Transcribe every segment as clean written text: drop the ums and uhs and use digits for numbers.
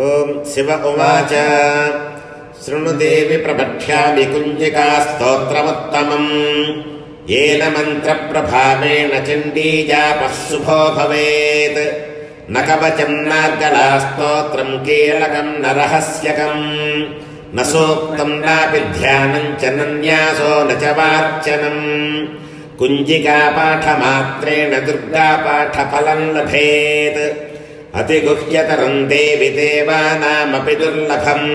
ॐ शिव उवाच शृणु देवि प्रपठ्यामि कुञ्जिकास्तोत्रमुत्तमम् येन मन्त्रप्रभावेण चण्डीजापः शुभो भवेत् न कवचम् नार्गलास्तोत्रम् कीलकम् न रहस्यकम् न सूक्तम् नापि ध्यानम् च न न्यासो न च वार्चनम् कुञ्जिकापाठमात्रेण दुर्गापाठफलम् लभेत् अतिगुह्यतरम् देवि देवानामपि दुर्लभम्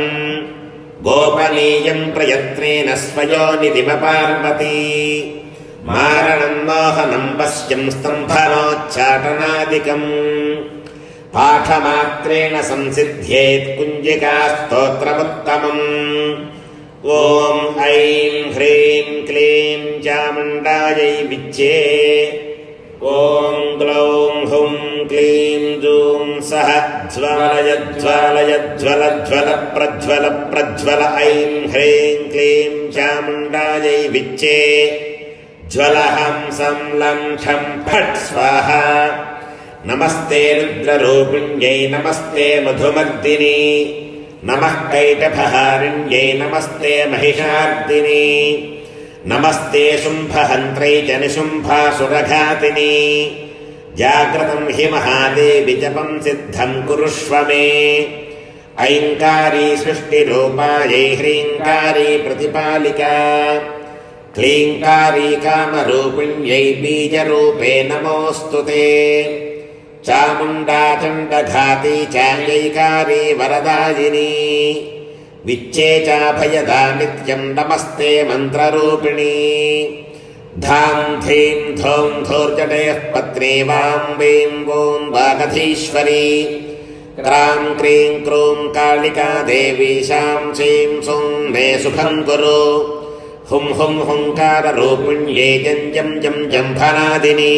गोपनीयम् प्रयत्नेन स्वयोनिदिव पार्वती मारणम् मोहनम् वश्यम् स्तम्भनोच्चाटनादिकम् पाठमात्रेण संसिद्ध्येत् कुञ्जिकास्तोत्रमुत्तमम् ॐ ऐं ह्रीं क्लीं चामुण्डायै विच्चे ॐ ग्लौं हुं क्लीं जूं सः ज्वालयज्ज्वालयज्ज्वलज्ज्वल प्रज्वल प्रज्वल ऐं ह्रीं क्लीं चामुण्डायै विच्चे ज्वलहं सं लं ठं फट् स्वाहा नमस्ते रुद्ररूपिण्यै नमस्ते मधुमर्दिनी नमः कैटभहारिण्यै नमस्ते महिषार्दिनी नमस्ते शुम्भहन्त्रै च निशुम्भासुरघातिनी जाग्रतं हि महादेवि जपं सिद्धं कुरुष्व मे ऐङ्कारी सृष्टिरूपायै ह्रीङ्कारी प्रतिपालिका क्लीङ्कारी कामरूपिण्यै बीजरूपे नमोऽस्तु ते चामुण्डा चण्डघाती चायैकारी वरदायिनी विच्चे चाभयदा नित्यं नमस्ते मन्त्ररूपिणी धां धीं धौं धूर्जटयः पत्नी वां वीं वों वागधीश्वरी क्रां क्रीं क्रूं कालिका देवी शां शीं सुं मे सुखं कुरु हुं हुं हुङ्काररूपिण्ये जं जं जम्भनादिनी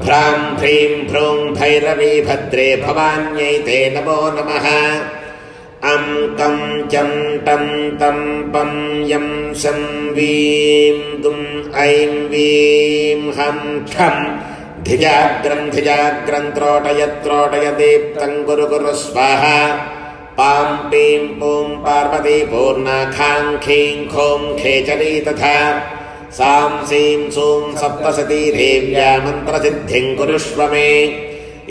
भ्रां भ्रीं भ्रूं भैरवी भद्रे भवान्यै ते नमो नमः अं कं चं टं तं पं यं शं वीं दुं ऐं वीं हं ठं धिजाग्रं धिजाग्रं त्रोटय त्रोटय दीप्तं कुरु कुरु स्वाहा पां पीं पूं पार्वती पूर्णा खां खीं खों खेचरी तथा सां सीं सूं सप्तशती देव्या मन्त्रसिद्धिं कुरुष्व मे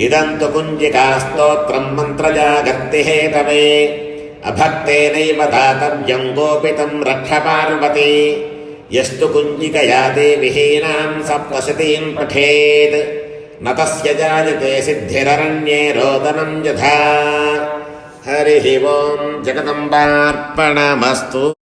इदं तु कुञ्जिकास्तोत्रं मन्त्रजागर्ति हेतवे अभक्तेनैव दातव्यं गोपितं रक्ष पार्वती यस्तु कुञ्जिकया देविहीनां सप्तशतीं पठेत् न तस्य जायते सिद्धिररण्ये रोदनं यथा हरिः ओं जगदम्बार्पणमस्तु।